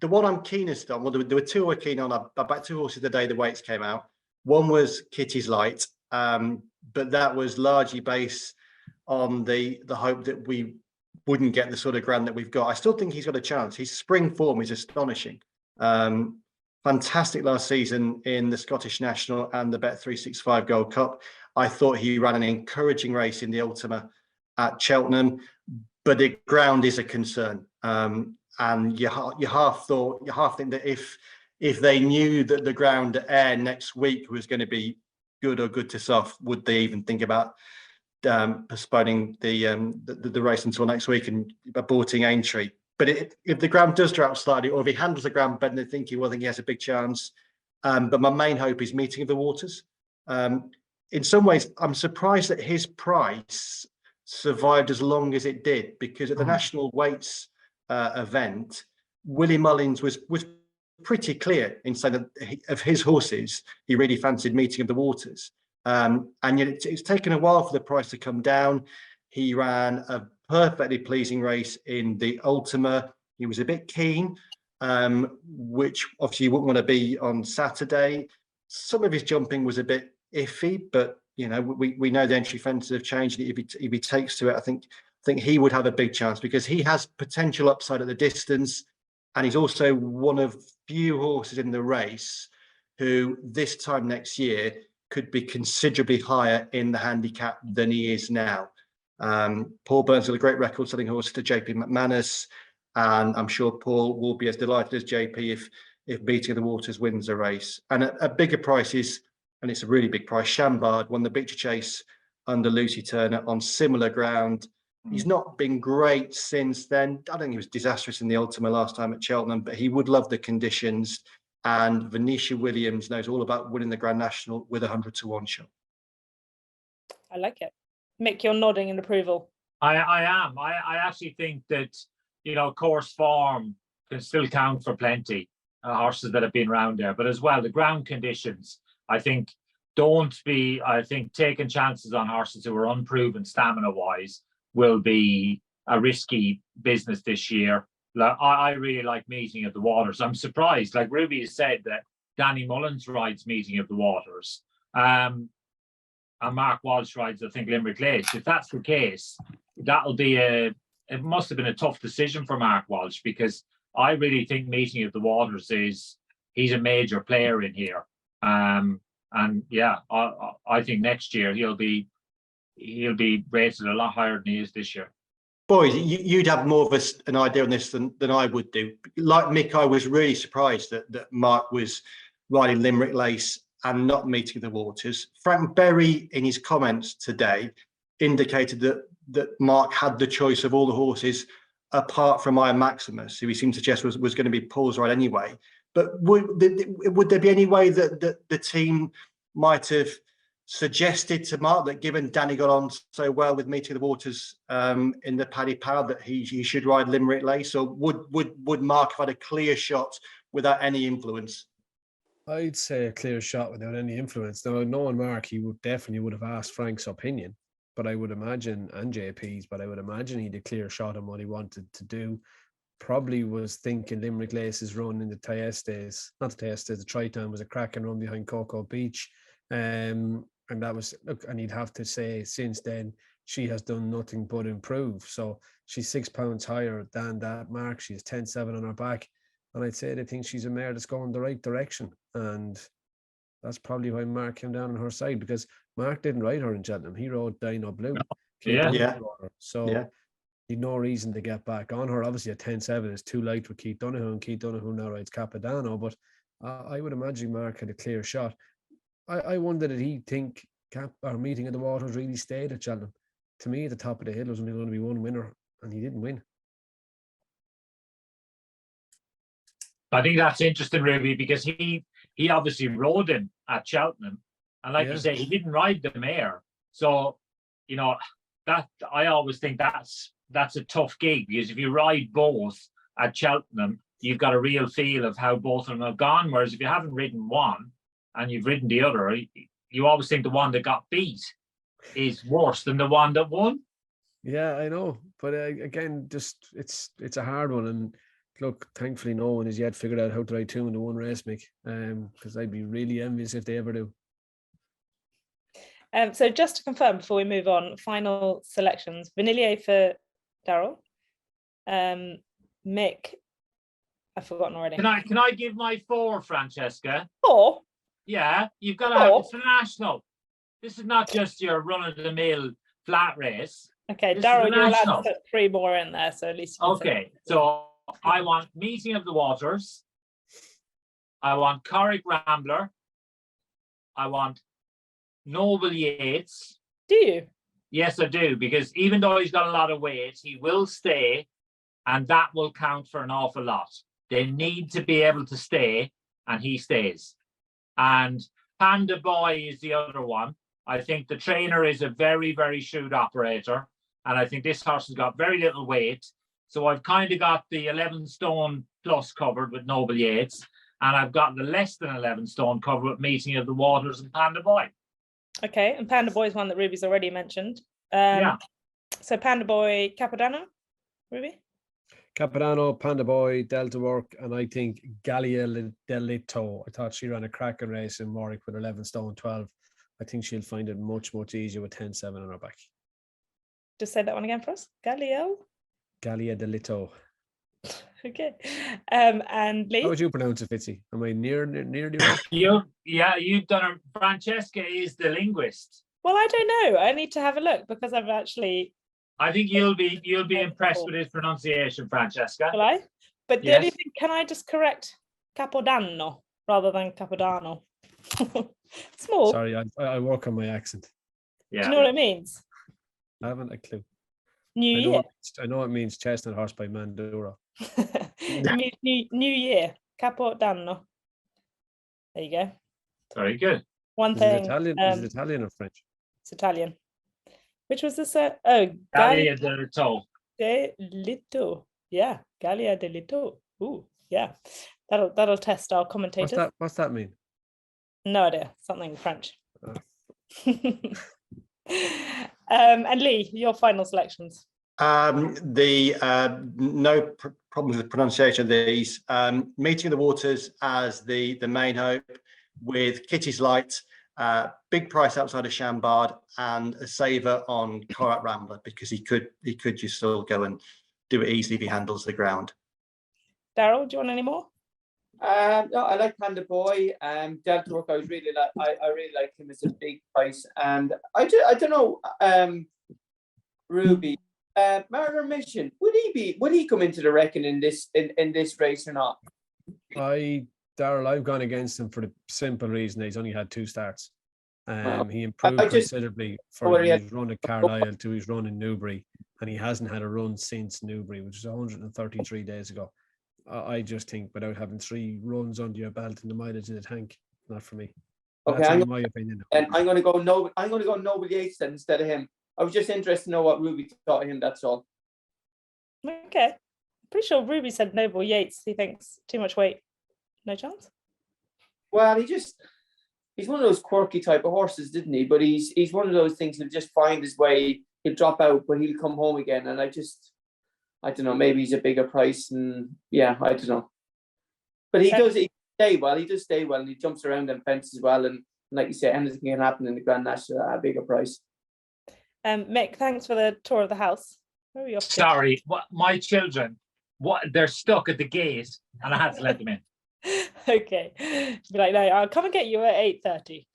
The one I'm keenest on, well, there were two I were keen on. I backed two horses the day the weights came out. One was Kitty's Light, but that was largely based on the hope that we wouldn't get the sort of ground that we've got. I still think he's got a chance. His spring form is astonishing. Fantastic last season in the Scottish National and the Bet365 Gold Cup. I thought he ran an encouraging race in the Ultima at Cheltenham, but the ground is a concern. And you half think that if they knew that the ground at Ayr next week was going to be good or good to soft, would they even think about postponing the race until next week and aborting Aintree? But if the ground does drop slightly, or if he handles the ground better than thinking, well, I think he has a big chance. But my main hope is Meeting of the Waters. In some ways, I'm surprised that his price survived as long as it did, because at the National Weights event, Willie Mullins was pretty clear in saying that of his horses, he really fancied Meeting of the Waters. And yet it's taken a while for the price to come down. He ran a perfectly pleasing race in the Ultima. He was a bit keen, which obviously you wouldn't want to be on Saturday. Some of his jumping was a bit iffy, but you know, we know the entry fences have changed. If he takes to it, I think he would have a big chance, because he has potential upside at the distance, and he's also one of few horses in the race who this time next year could be considerably higher in the handicap than he is now. Paul Burns got a great record selling horses to JP McManus, and I'm sure Paul will be as delighted as JP if Meeting of the Waters wins a race. And at bigger prices, and it's a really big price, Chambard won the Beecher Chase under Lucy Turner on similar ground. He's not been great since then. I don't think he was disastrous in the Ultima last time at Cheltenham, but he would love the conditions. And Venetia Williams knows all about winning the Grand National with 100-1 shot. I like it. Mick, you're nodding in approval. I am. I actually think that, you know, course form can still count for plenty, horses that have been around there. But as well, the ground conditions, I think, taking chances on horses who are unproven stamina-wise will be a risky business this year. I really like Meeting of the Waters. I'm surprised, like Ruby has said, that Danny Mullins rides Meeting of the Waters. And Mark Walsh rides, I think, Limerick Lace. If that's the case, it must have been a tough decision for Mark Walsh, because I really think Meeting of the Waters he's a major player in here. And yeah, I think next year he'll be rated a lot higher than he is this year. Boys, you'd have more of an idea on this than I would do. Like Mick, I was really surprised that Mark was riding Limerick Lace and not Meeting of the Waters. Frank Berry, in his comments today, indicated that Mark had the choice of all the horses apart from Iron Maximus, who he seemed to suggest was going to be Paul's ride anyway. But would there be any way that the team might have suggested to Mark that, given Danny got on so well with Meeting of the Waters in the Paddy Power, that he should ride Limerick Lace? Or would Mark have had a clear shot without any influence? I'd say a clear shot without any influence. Now, knowing Mark, he would have asked Frank's opinion, but I would imagine, and JP's, but I would imagine he'd a clear shot on what he wanted to do. Probably was thinking Limerick Lace's run in the the Triton was a cracking run behind Cocoa Beach. And that was, and he'd have to say, since then, she has done nothing but improve. So she's 6 pounds higher than that Mark. She's 10.7 on her back. And I'd say they think she's a mare that's going the right direction. And that's probably why Mark came down on her side, because Mark didn't ride her in Cheltenham. He rode Dino Blue. Yeah. So he'd no reason to get back on her. Obviously, a 10.7 is too light for Keith Donoghue, and Keith Donoghue now rides Capadano. But I would imagine Mark had a clear shot. I wonder did he think Meeting of the Waters really stayed at Cheltenham? To me, at the top of the hill was only going to be one winner, and he didn't win. I think that's interesting, Ruby, because he obviously rode him at Cheltenham, and like you say, he didn't ride the mare. So, you know, that I always think that's a tough gig, because if you ride both at Cheltenham, you've got a real feel of how both of them have gone. Whereas if you haven't ridden one and you've ridden the other, you always think the one that got beat is worse than the one that won. Yeah, I know, but again, just it's a hard one, and look, thankfully, no one has yet figured out how to ride two in the one race, Mick. Because I'd be really envious if they ever do. So just to confirm before we move on, final selections: Vanillier for Daryl, Mick. I've forgotten already. Can I give my 4, Francesca? 4? Yeah, you've got to have international. This is not just your run-of-the-mill flat race. Okay, This Daryl, is you're allowed to national. put 3 more in there, so at least you can say- Okay, so I want Meeting of the Waters. I want Corrick Rambler. I want Noble Yates. Do you? Yes, I do, because even though he's got a lot of weight, he will stay, and that will count for an awful lot. They need to be able to stay, and he stays. And Panda Boy is the other one. I think the trainer is a very, very shrewd operator, and I think this horse has got very little weight. So I've kind of got the 11 stone plus covered with Noble Yates, and I've got the less than 11 stone covered with Meeting of the Waters and Panda Boy. Okay, and Panda Boy is one that Ruby's already mentioned. Yeah. So Panda Boy, Capodanno, Ruby? Capodanno, Panda Boy, Delta Work, and I think Gallia Delito. I thought she ran a cracking race in Warwick with 11 stone 12. I think she'll find it much, much easier with 10-7 on her back. Just say that one again for us. Gallia Delito. Okay. And Lee? How would you pronounce it, Fitzy? Am I near the right? You've done it. Francesca is the linguist. Well, I don't know. I need to have a look because I've actually. I think you'll be impressed with his pronunciation, Francesca. Will I? But the Yes. only thing, can I just correct Capodanno rather than Capodanno? Small. Sorry, I work on my accent. Do Yeah. you know what it means? I haven't a clue. New I year. know it means chestnut horse by Mandura. It means new year. Capodanno. There you go. Very good. One Is thing. it Italian? Is it Italian or French? It's Italian. Which was this? Gallia Delito. Yeah, Gallia Delito. Ooh, yeah. That'll test our commentators. What's that mean? No idea. Something French. Oh. And Lee, your final selections. No problems with pronunciation of these. Meeting of the Waters as the main hope, with Kitty's Light, big price outside of Chambard, and a saver on Corrick Rambler, because he could just still go and do it easily if he handles the ground. Daryl, do you want any more? No, I like Panda Boy. Delta Work, I really like him as a big price, and I don't know. Ruby, Murder Mission, would he come into the reckoning in this race or not? Daryl, I've gone against him for the simple reason that he's only had 2 starts. Wow. He improved considerably from his run at Carlisle to his run in Newbury, and he hasn't had a run since Newbury, which was 133 days ago. I just think without having 3 runs under your belt and the mileage in the tank, not for me. Okay, that's my opinion. And I'm going to go Noble Yates then instead of him. I was just interested to know what Ruby thought of him. That's all. Okay. Pretty sure Ruby said Noble Yates. He thinks too much weight. No chance. Well, he's one of those quirky type of horses, didn't he? But he's one of those things he'll just find his way. He'll drop out, but he'll come home again. And I don't know. Maybe he's a bigger price, and yeah, I don't know. But he does stay well. He does stay well, and he jumps around them fences well. And like you say, anything can happen in the Grand National at a bigger price. Mick, thanks for the tour of the house. Where are you off to? Sorry, my children, they're stuck at the gate, and I had to let them in. Okay. Be like, no, I'll come and get you at 8:30.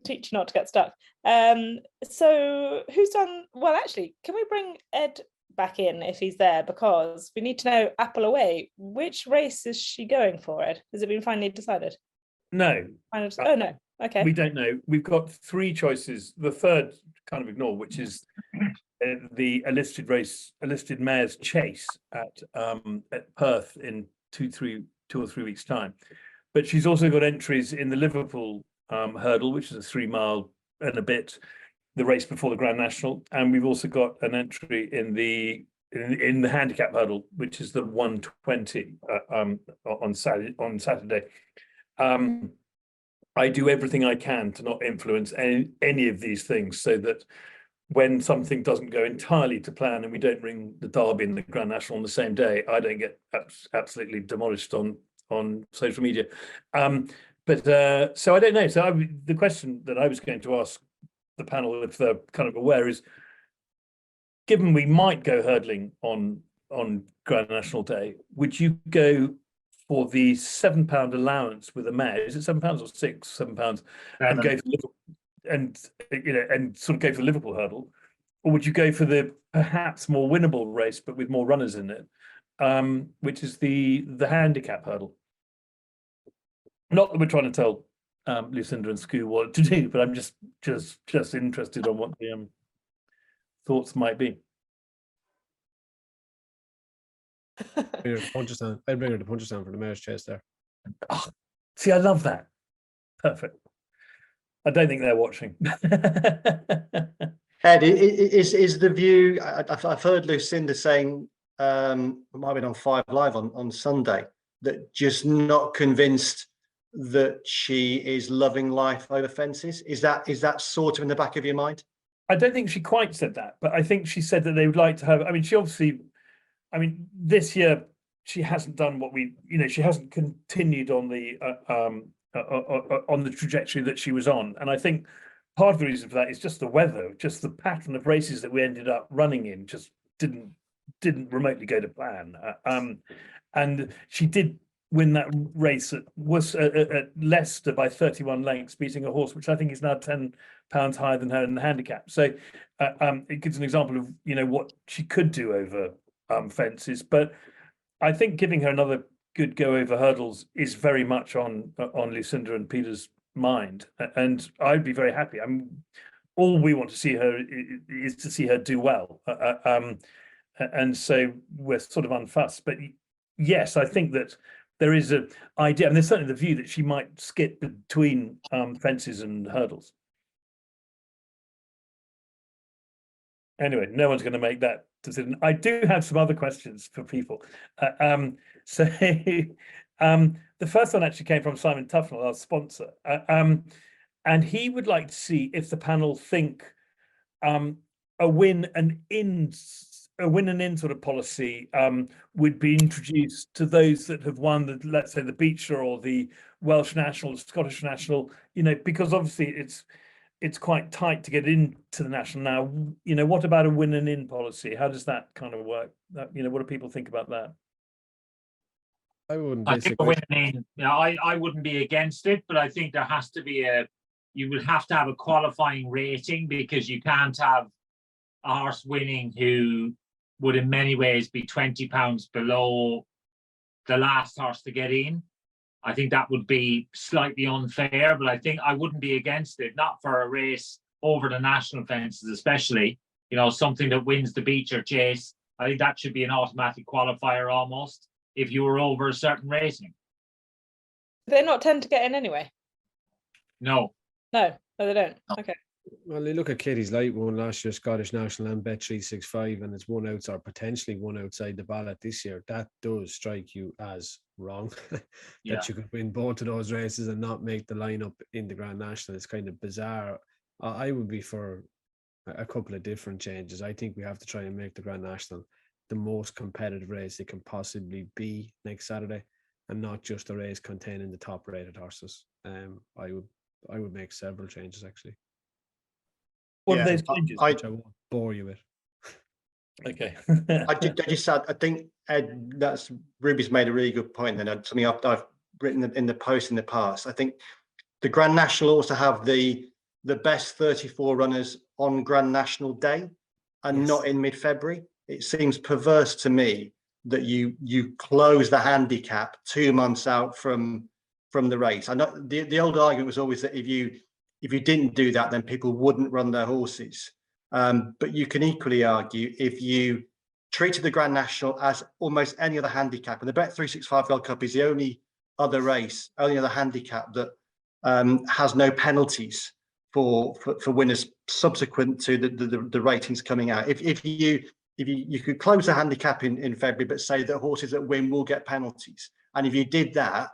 Teach you not to get stuck. So who's done well? Actually, can we bring Ed back in if he's there, because we need to know Apple Away. Which race is she going for, Ed? Has it been finally decided? No, Oh no. Okay. we don't know. We've got three choices. The third kind of ignore, which is the listed mare's chase at Perth in 2 or 3 weeks' time. But she's also got entries in the Liverpool hurdle, which is a 3 mile and a bit, the race before the Grand National, and we've also got an entry in the handicap hurdle, which is the 120 on Saturday. I do everything I can to not influence any of these things, so that when something doesn't go entirely to plan and we don't ring the Derby and the Grand National on the same day, I don't get absolutely demolished on social media. So I don't know. So the question that I was going to ask the panel, if they're kind of aware, is, given we might go hurdling on Grand National Day, would you go for the £7 allowance with a mare? Is it £7 or £7? And go for and sort of go for the Liverpool hurdle, or would you go for the perhaps more winnable race but with more runners in it, which is the handicap hurdle? Not that we're trying to tell Lucinda and Scu what to do, but I'm just interested on what the thoughts might be. I'd bring her to Punchestown for the mare's chase there. Oh, see, I love that. Perfect. I don't think they're watching. Ed, is the view? I've heard Lucinda saying, it might have been on 5 Live on Sunday, that just not convinced that she is loving life over fences. Is that sort of in the back of your mind? I don't think she quite said that, but I think she said that they would like to have. I mean, she obviously. I mean, this year she hasn't done what she hasn't continued on the trajectory that she was on, and I think part of the reason for that is just the weather, just the pattern of races that we ended up running in just didn't remotely go to plan. And she did win that race at Leicester by 31 lengths, beating a horse which I think is now £10 higher than her in the handicap. So it gives an example of what she could do over fences. But I think giving her another good go over hurdles is very much on Lucinda and Peter's mind, and I'd be very happy. I mean, all we want to see her is to see her do well, and so we're sort of unfussed. But yes, I think that there is an idea, and there's certainly the view that she might skip between fences and hurdles. Anyway, no one's going to make that decision. I do have some other questions for people. So the first one actually came from Simon Tufnell, our sponsor, and he would like to see if the panel think a win and in sort of policy would be introduced to those that have won let's say the Beecher or the Welsh National, Scottish National, because obviously it's quite tight to get into the national now. What about a win and in policy? How does that kind of work? What do people think about that? I think a win and in, I wouldn't be against it, but I think there has to be you would have to have a qualifying rating, because you can't have a horse winning who would in many ways be £20 below the last horse to get in. I think that would be slightly unfair, but I think I wouldn't be against it, not for a race over the national fences, especially, something that wins the Beecher chase. I think that should be an automatic qualifier almost if you were over a certain rating. Do they not tend to get in anyway? No, they don't. No. Okay. Well, you look at Katie's Light won last year, Scottish National and Bet365, and it's one outside, potentially one outside the ballot this year. That does strike you as wrong. That you could win both of those races and not make the lineup in the Grand National. It's kind of bizarre. I would be for a couple of different changes. I think we have to try and make the Grand National the most competitive race it can possibly be next Saturday, and not just a race containing the top rated horses. I would make several changes actually. What are those changes? Which I won't bore you with. Okay. I think Ed, that's Ruby's made a really good point. And something I've written in the post in the past. I think the Grand National also have the best 34 runners on Grand National Day, and not in mid-February. It seems perverse to me that you close the handicap 2 months out from from the race. I know the old argument was always that if you didn't do that, then people wouldn't run their horses. But you can equally argue if you treated the Grand National as almost any other handicap, and the Bet365 Gold Cup is the only other race, only other handicap that has no penalties for winners subsequent to the ratings coming out. If you could close the handicap in February, but say that horses that win will get penalties, and if you did that,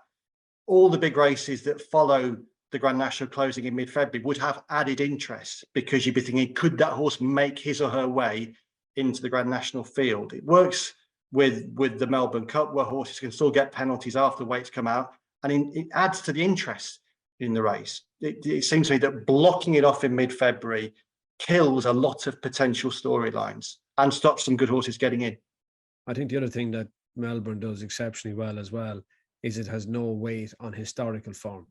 all the big races that follow the Grand National closing in mid-February would have added interest, because you'd be thinking, could that horse make his or her way into the Grand National field? It works with the Melbourne Cup, where horses can still get penalties after weights come out, and it adds to the interest in the race. It seems to me that blocking it off in mid-February kills a lot of potential storylines and stops some good horses getting in. I think the other thing that Melbourne does exceptionally well as well is it has no weight on historical form.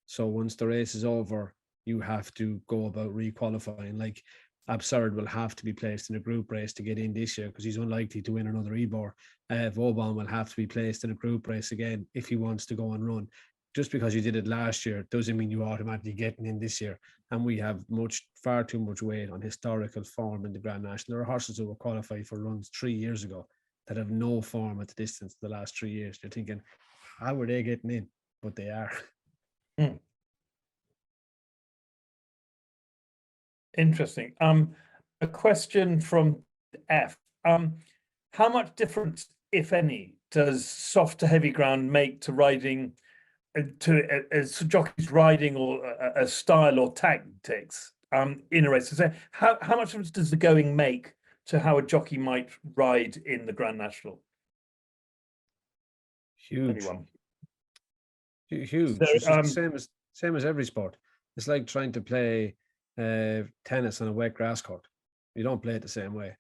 So once the race is over, you have to go about requalifying. Like Absurd will have to be placed in a group race to get in this year, because he's unlikely to win another Ebor. Vauban will have to be placed in a group race again if he wants to go and run. Just because you did it last year doesn't mean you automatically getting in this year. And we have far too much weight on historical form in the Grand National. There are horses who were qualified for runs 3 years ago that have no form at the distance the last 3 years. You're thinking, how are they getting in? But they are. Interesting. A question from F. How much difference, if any, does soft to heavy ground make to riding, to as jockeys riding, or a style or tactics in a race? So how much difference does the going make to how a jockey might ride in the Grand National? Huge. Anyone? Huge. So, It's just the same as every sport. It's like trying to play tennis on a wet grass court. You don't play it the same way.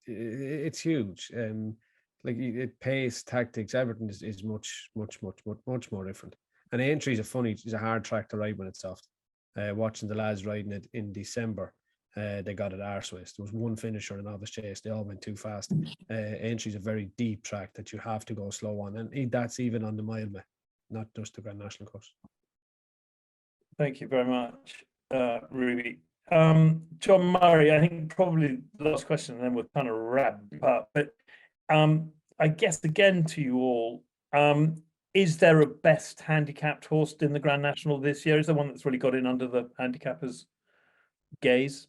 It's huge. Like pace, tactics, everything is much more different. And Aintree is a hard track to ride when it's soft. Watching the lads riding it in December, they got it arseways. There was one finisher in Novice Chase. They all went too fast. Aintree is a very deep track that you have to go slow on, and that's even on the Mile, not just the Grand National course. Thank you very much, Ruby. John Murray, I think probably the last question, and then we'll kind of wrap up. But I guess again to you all, is there a best handicapped horse in the Grand National this year? Is there one that's really got in under the handicappers' gaze?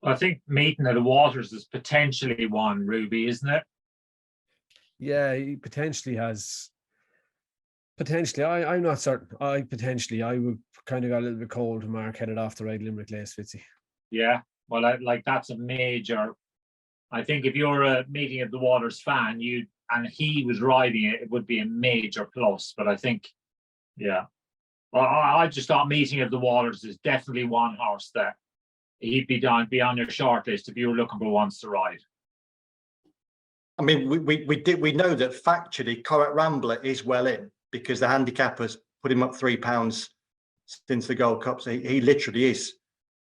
I think Meeting of the Waters is potentially one, Ruby, isn't it? Yeah, he potentially has. Potentially, I'm not certain. I would kind of got a little bit cold when Mark headed off the right Limerick Lace, Fitzy. Yeah, well, that's a major. I think if you're a Meeting of the Waters fan, and he was riding it, it would be a major plus. But I think, yeah, well, I just thought Meeting of the Waters is definitely one horse that he'd be on your short list if you were looking for ones to ride. I mean, we know that factually Correct Rambler is well in, because the handicappers put him up £3 since the Gold Cup. So he literally is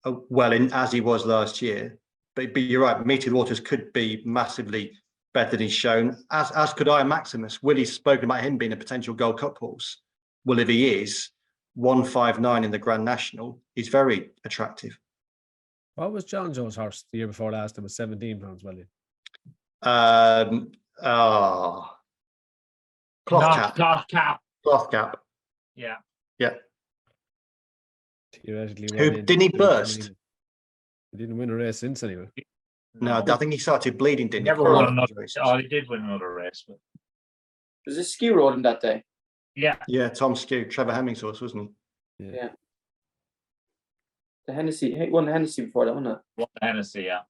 well in, as he was last year. But you're right, Meeting of the Waters could be massively better than he's shown, as could I Maximus. Willie's spoken about him being a potential Gold Cup horse. Well, if he is, 159 in the Grand National, he's very attractive. What was John Joe's horse the year before last? It was £17, William. Cloth cap. Yeah. Theoretically, Didn't he burst? He didn't win a race since anyway. No, I think he started bleeding, didn't he? Never won another race. Oh, he did win another race. But... Was it Skew rode him that day? Yeah, Tom Skew, Trevor Hemming's horse, wasn't he? Yeah. The Hennessy, he won the Hennessy before that, wasn't it? won the Hennessy, yeah.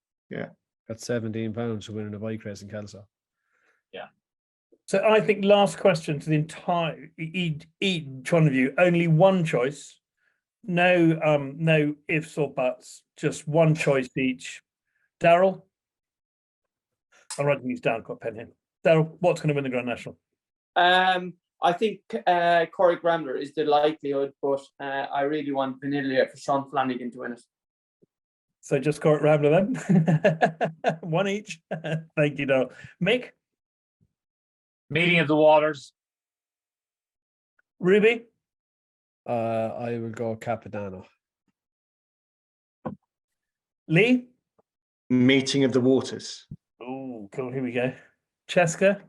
Got £17 for winning a bike race in Kelso. Yeah. So I think last question to the entire each one of you. Only one choice. No ifs or buts. Just one choice each. Daryl. I'm writing these down. Got a pen here. Daryl, what's going to win the Grand National? I think Corey Gramler is the likelihood, but I really want Vanilla for Sean Flanagan to win it. So just Corey Rambler then. One each. Thank you, Daryl. Mick? Meeting of the Waters. Ruby? I will go Capodanno. Lee? Meeting of the Waters. Oh, cool. Here we go. Cheska?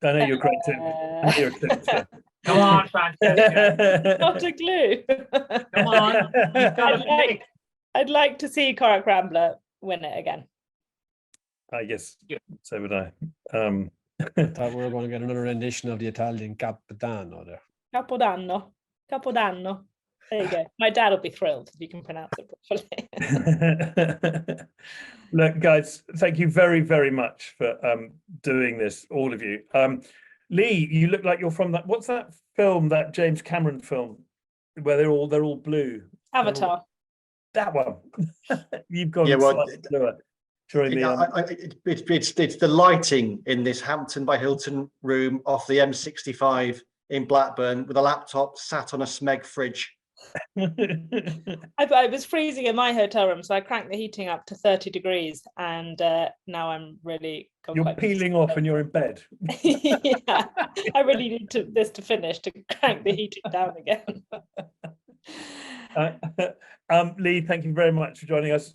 I know you're great too. I know you're great too. Come on, Francesca. Not a clue. Come on. You've got to pick. I'd like to see Cora Crumbler win it again. I guess Yeah. so would I. Thought we were going to get another rendition of the Italian Capodanno there. Capodanno. Capodanno. There you go. My dad will be thrilled if you can pronounce it properly. Look, guys, thank you very, very much for doing this, all of you. Lee, you look like you're from that. What's that film? That James Cameron film where they're all blue. Avatar. That one. You've gone Yeah, well, slightly bluer during the. It's the lighting in this Hampton by Hilton room off the M65 in Blackburn with a laptop sat on a Smeg fridge. I was freezing in my hotel room, so I cranked the heating up to 30 degrees, and now I'm really. You're peeling off and you're in bed. Yeah, I really need this to finish to crank the heating down again. Lee, thank you very much for joining us.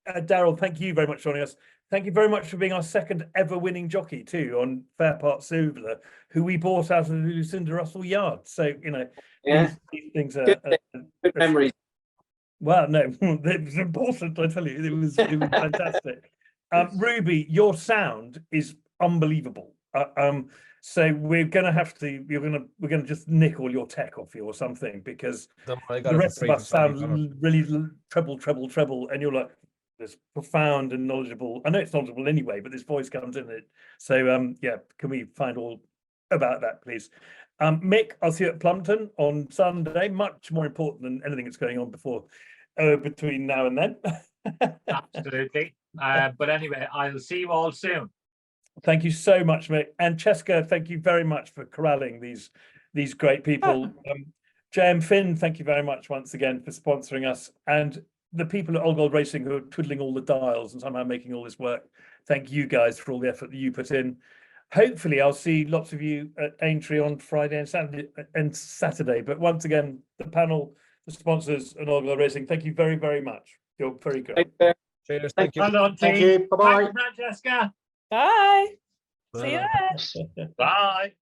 Daryl, thank you very much for joining us. Thank you very much for being our second ever winning jockey too on Fair Part Suvla, who we bought out of the Lucinda Russell yard. So, you know, Yeah, these things are good memories. well, no, it was important, I tell you. It was fantastic. Ruby, your sound is unbelievable. So we're gonna just nick all your tech off you or something, because the rest of us sound really treble, and you're like this profound and knowledgeable. I know it's knowledgeable anyway, but this voice comes in it. So yeah, can we find all about that, please? Mick, I'll see you at Plumpton on Sunday. Much more important than anything that's going on between now and then. Absolutely. But anyway, I'll see you all soon. Thank you so much, Mick. And Cheska, thank you very much for corralling these great people. JM Finn, thank you very much once again for sponsoring us. And the people at Old Gold Racing who are twiddling all the dials and somehow making all this work. Thank you guys for all the effort that you put in. Hopefully I'll see lots of you at Aintree on Friday and Saturday. But once again, the panel, the sponsors and Old Gold Racing, thank you very, very much. You're very good. Cheers, thank you. Well done, Thank team. you. Bye-bye. Thank you, Francesca. Bye. Bye-bye. See you there. Bye.